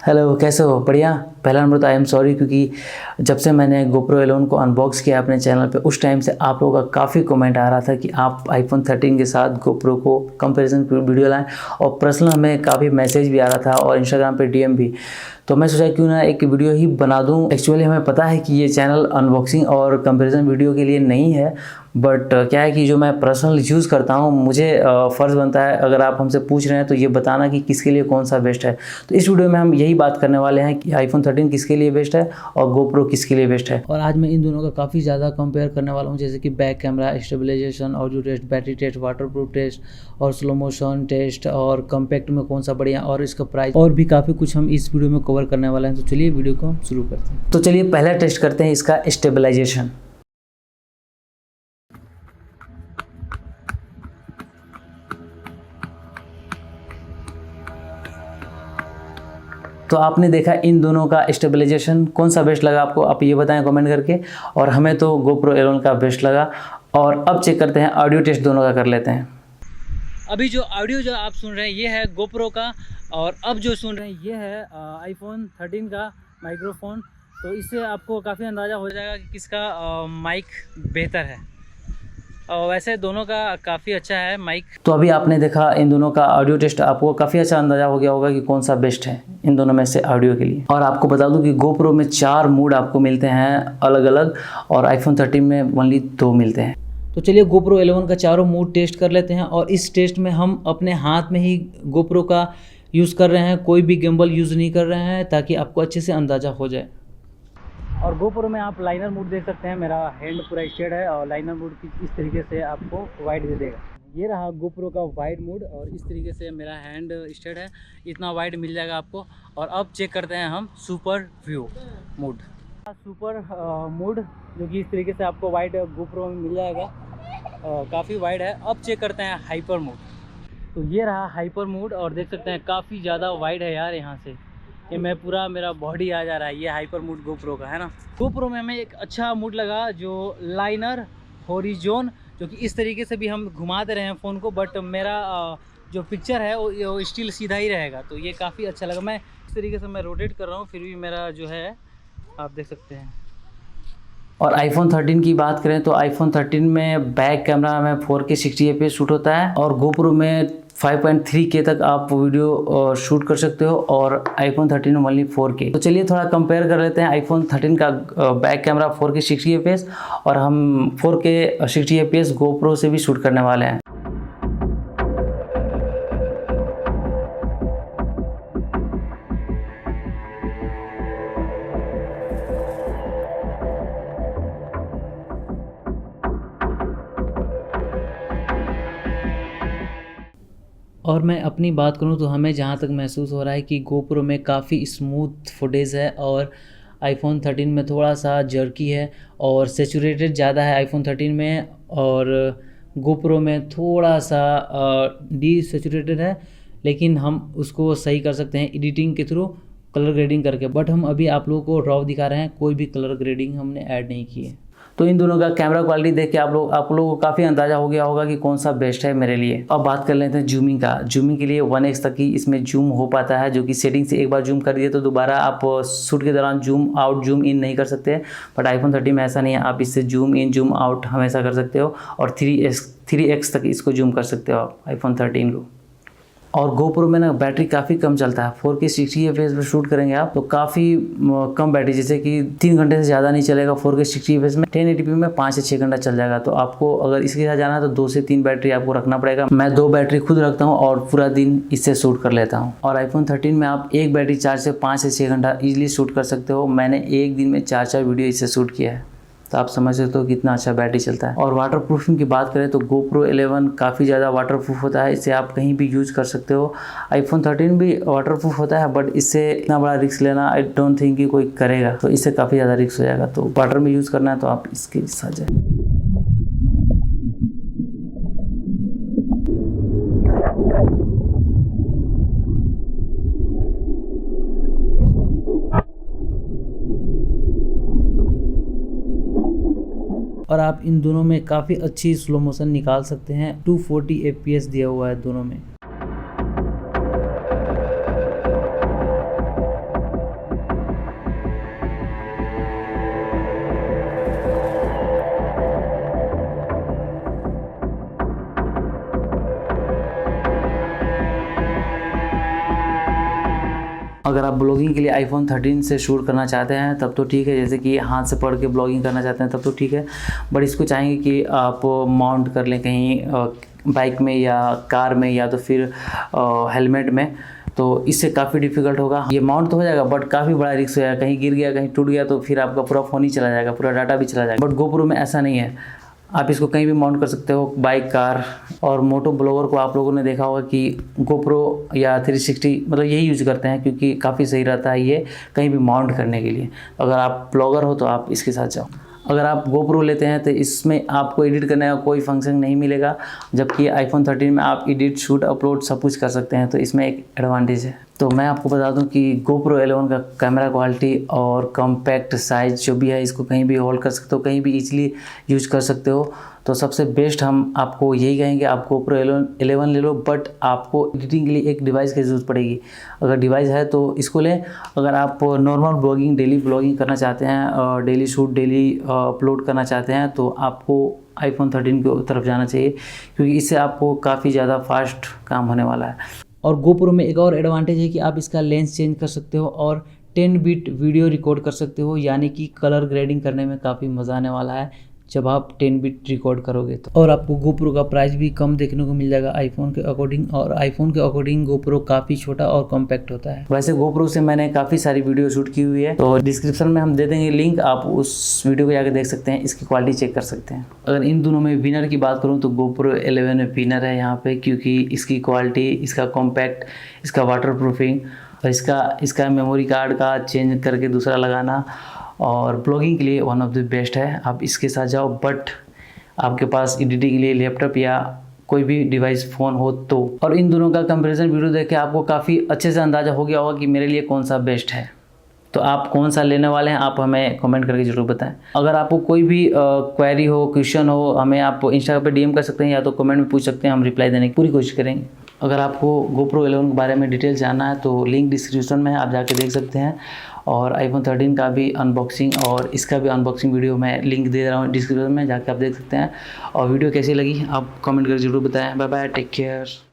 Hello, कैसे हो? बढ़िया। पहला नंबर तो आई एम सॉरी, क्योंकि जब से मैंने GoPro 11 को अनबॉक्स किया अपने चैनल पे, उस टाइम से आप लोगों का काफ़ी कमेंट आ रहा था कि आप iPhone 13 के साथ GoPro को कंपैरिजन वीडियो लाएं, और पर्सनल हमें काफ़ी मैसेज भी आ रहा था और इंस्टाग्राम पे DM भी। तो मैं सोचा क्यों ना एक वीडियो ही बना दूं। एक्चुअली हमें पता है कि ये चैनल अनबॉक्सिंग और कंपैरिजन वीडियो के लिए नहीं है, बट क्या है कि जो मैं पर्सनल यूज़ करता हूँ, मुझे फ़र्ज़ बनता है, अगर आप हमसे पूछ रहे हैं तो ये बताना कि किसके लिए कौन सा बेस्ट है। तो इस वीडियो में हम यही बात करने वाले हैं कि iPhone 13 किसके लिए बेस्ट है और GoPro किसके लिए बेस्ट है। और आज मैं इन दोनों का काफ़ी ज़्यादा कंपेयर करने वाला हूँ, जैसे कि back camera, stabilization, audio test, battery test, waterproof test और स्लो मोशन टेस्ट, और कॉम्पैक्ट में कौन सा बढ़िया, और इसका प्राइस, और भी काफ़ी कुछ हम इस वीडियो में कवर करने वाले हैं। तो चलिए वीडियो को हम शुरू करते हैं। तो चलिए पहला टेस्ट करते हैं इसका स्टेबलाइजेशन। तो आपने देखा इन दोनों का स्टेबलाइजेशन, कौन सा बेस्ट लगा आपको, आप ये बताएं कमेंट करके। और हमें तो GoPro 11 का बेस्ट लगा। और अब चेक करते हैं, ऑडियो टेस्ट दोनों का कर लेते हैं। अभी जो ऑडियो जो आप सुन रहे हैं ये है GoPro का, और अब जो सुन रहे हैं ये है iPhone 13 का माइक्रोफोन। तो इससे आपको काफ़ी अंदाज़ा हो जाएगा कि किसका माइक बेहतर है। और वैसे दोनों का काफ़ी अच्छा है माइक। तो अभी आपने देखा इन दोनों का ऑडियो टेस्ट, आपको काफ़ी अच्छा अंदाज़ा हो गया होगा कि कौन सा बेस्ट है इन दोनों में से ऑडियो के लिए। और आपको बता दूं कि GoPro में 4 मूड आपको मिलते हैं अलग अलग, और iPhone 13 में ओनली 2 मिलते हैं। तो चलिए GoPro 11 का चारों मूड टेस्ट कर लेते हैं, और इस टेस्ट में हम अपने हाथ में ही GoPro का यूज़ कर रहे हैं, कोई भी गिम्बल यूज़ नहीं कर रहे हैं, ताकि आपको अच्छे से अंदाज़ा हो जाए। और GoPro में आप लाइनर मूड देख सकते हैं, मेरा हैंड पूरा स्ट्रेट है, और लाइनर मूड इस तरीके से आपको वाइड दे देगा। ये रहा GoPro का वाइड मूड, और इस तरीके से मेरा हैंड स्ट्रेट है, इतना वाइड मिल जाएगा आपको। और अब चेक करते हैं हम super view mood. Super mood जो कि इस तरीके से आपको वाइड GoPro में मिल जाएगा, काफ़ी वाइड है। अब चेक करते हैं हाइपर मूड। तो ये रहा हाइपर मूड, और देख सकते हैं काफ़ी ज़्यादा वाइड है यार, यहाँ से ये मैं पूरा मेरा बॉडी आ जा रहा है। ये हाइपर मूड GoPro का है ना। GoPro में हमें एक अच्छा मूड लगा, जो लाइनर हॉरिजॉन, जो कि इस तरीके से भी हम घुमाते रहे हैं फ़ोन को, बट मेरा जो पिक्चर है वो स्टिल सीधा ही रहेगा। तो ये काफ़ी अच्छा लगा। मैं इस तरीके से मैं रोटेट कर रहा हूँ, फिर भी मेरा जो है आप देख सकते हैं। और iPhone 13 की बात करें तो iPhone 13 में बैक कैमरा में 4K 60 fps शूट होता है, और GoPro में 5.3K तक आप वीडियो शूट कर सकते हो, और iPhone 13 में ओनली 4K। तो चलिए थोड़ा कंपेयर कर लेते हैं iPhone 13 का बैक कैमरा 4K 60 fps, और हम 4K 60 fps GoPro से भी शूट करने वाले हैं। और मैं अपनी बात करूं तो हमें जहां तक महसूस हो रहा है कि GoPro में काफ़ी स्मूथ फुटेज है, और iPhone 13 में थोड़ा सा जर्की है, और सेचुरेटेड ज़्यादा है iPhone 13 में, और GoPro में थोड़ा सा डीसेचुरेटेड है। लेकिन हम उसको सही कर सकते हैं एडिटिंग के थ्रू, कलर ग्रेडिंग करके। बट हम अभी आप लोगों को रॉ दिखा रहे हैं, कोई भी कलर ग्रेडिंग हमने ऐड नहीं की है। तो इन दोनों का कैमरा क्वालिटी देख के आप लोगों को काफ़ी अंदाज़ा हो गया होगा कि कौन सा बेस्ट है मेरे लिए। अब बात कर लेते हैं जूमिंग का। जूमिंग के लिए 1x तक ही इसमें जूम हो पाता है, जो कि सेटिंग से एक बार जूम कर दिए तो दोबारा आप शूट के दौरान जूम आउट जूम इन नहीं कर सकते। बट iPhone 13 में ऐसा नहीं है, आप इससे जूम इन जूम आउट हमेशा कर सकते हो, और 3x तक इसको जूम कर सकते हो आप iPhone 13 को। और GoPro में ना बैटरी काफ़ी कम चलता है। 4K 60 fps पर शूट करेंगे आप तो काफ़ी कम बैटरी, जैसे कि 3 घंटे से ज़्यादा नहीं चलेगा 4K 60 fps में। 1080p में 5 से 6 घंटा चल जाएगा। तो आपको अगर इसके साथ जाना है तो 2 से 3 बैटरी आपको रखना पड़ेगा। मैं 2 बैटरी खुद रखता हूँ और पूरा दिन इससे शूट कर लेता हूँ। और iPhone 13 में आप एक बैटरी चार्ज से 5 से 6 घंटा ईजिली शूट कर सकते हो। मैंने एक दिन में 4 वीडियो इससे शूट किया है, तो आप समझ सकते हो कितना अच्छा बैटरी चलता है। और वाटर प्रूफिंग की बात करें तो GoPro 11 काफ़ी ज़्यादा वाटर प्रूफ होता है, इसे आप कहीं भी यूज़ कर सकते हो। iPhone 13 भी वाटर प्रूफ होता है, बट इससे इतना बड़ा रिस्क लेना आई डोंट थिंक कि कोई करेगा, तो इससे काफ़ी ज़्यादा रिस्क हो जाएगा। तो वाटर में यूज़ करना है तो आप इसके साथ जाए। और आप इन दोनों में काफ़ी अच्छी स्लो मोशन निकाल सकते हैं। 240 fps दिया हुआ है दोनों में। अगर आप ब्लॉगिंग के लिए आईफोन 13 से शूट करना चाहते हैं तब तो ठीक है, जैसे कि हाथ से पढ़ के ब्लॉगिंग करना चाहते हैं तब तो ठीक है। बट इसको चाहेंगे कि आप माउंट कर लें कहीं बाइक में या कार में या तो फिर हेलमेट में, तो इससे काफ़ी डिफ़िकल्ट होगा। ये माउंट तो हो जाएगा बट काफ़ी बड़ा रिस्क हो जाएगा, कहीं गिर गया कहीं टूट गया तो फिर आपका पूरा फ़ोन ही चला जाएगा, पूरा डाटा भी चला जाएगा। बट GoPro में ऐसा नहीं है, आप इसको कहीं भी माउंट कर सकते हो, बाइक, कार। और मोटो ब्लॉगर को आप लोगों ने देखा होगा कि GoPro या 360 मतलब यही यूज़ करते हैं क्योंकि काफ़ी सही रहता है ये कहीं भी माउंट करने के लिए। अगर आप ब्लॉगर हो तो आप इसके साथ जाओ। अगर आप GoPro लेते हैं तो इसमें आपको एडिट करने का कोई फंक्शन नहीं मिलेगा, जबकि आईफोन 13 में आप एडिट, शूट, अपलोड सब कुछ कर सकते हैं, तो इसमें एक एडवांटेज है। तो मैं आपको बता दूं कि GoPro 11 का कैमरा क्वालिटी और कॉम्पैक्ट साइज़ जो भी है, इसको कहीं भी होल्ड कर सकते हो, कहीं भी इजीली यूज कर सकते हो। तो सबसे बेस्ट हम आपको यही कहेंगे, आप GoPro 11 ले लो, बट आपको एडिटिंग के लिए एक डिवाइस की ज़रूरत पड़ेगी। अगर डिवाइस है तो इसको लें। अगर आप नॉर्मल ब्लॉगिंग, डेली ब्लॉगिंग करना चाहते हैं, डेली शूट, डेली अपलोड करना चाहते हैं, तो आपको आईफोन 13 की तरफ जाना चाहिए क्योंकि इससे आपको काफ़ी ज़्यादा फास्ट काम होने वाला है। और GoPro में एक और एडवांटेज है कि आप इसका लेंस चेंज कर सकते हो और 10 बिट वीडियो रिकॉर्ड कर सकते हो, यानी कि कलर ग्रेडिंग करने में काफ़ी मज़ा आने वाला है जब आप 10 बिट रिकॉर्ड करोगे तो। और आपको GoPro का प्राइस भी कम देखने को मिल जाएगा आईफोन के अकॉर्डिंग, और आईफोन के अकॉर्डिंग GoPro काफ़ी छोटा और कॉम्पैक्ट होता है। वैसे GoPro से मैंने काफ़ी सारी वीडियो शूट की हुई है, तो डिस्क्रिप्शन में हम दे देंगे लिंक, आप उस वीडियो को जाकर देख सकते हैं, इसकी क्वालिटी चेक कर सकते हैं। अगर इन दोनों में विनर की बात करूँ तो GoPro 11 विनर है यहाँ पे, क्योंकि इसकी क्वालिटी, इसका कॉम्पैक्ट, इसका वाटर प्रूफिंग और इसका मेमोरी कार्ड का चेंज करके दूसरा लगाना और ब्लॉगिंग के लिए वन ऑफ द बेस्ट है। आप इसके साथ जाओ, बट आपके पास एडिटिंग के लिए लैपटॉप या कोई भी डिवाइस फ़ोन हो तो। और इन दोनों का कंपैरिजन वीडियो देख के आपको काफ़ी अच्छे से अंदाज़ा हो गया होगा कि मेरे लिए कौन सा बेस्ट है। तो आप कौन सा लेने वाले हैं, आप हमें कमेंट करके ज़रूर बताएं। अगर आपको कोई भी क्वेरी हो, क्वेश्चन हो, हमें आप इंस्टाग्राम पे DM कर सकते हैं या तो कमेंट में पूछ सकते हैं, हम रिप्लाई देने की पूरी कोशिश करेंगे। अगर आपको GoPro 11 के बारे में डिटेल जानना है तो लिंक डिस्क्रिप्शन में है, आप जाके देख सकते हैं। और आईफोन 13 का भी अनबॉक्सिंग और इसका भी अनबॉक्सिंग वीडियो मैं लिंक दे रहा हूँ डिस्क्रिप्शन में, जाके आप देख सकते हैं। और वीडियो कैसी लगी आप कमेंट करके ज़रूर बताएं। Bye bye, take care.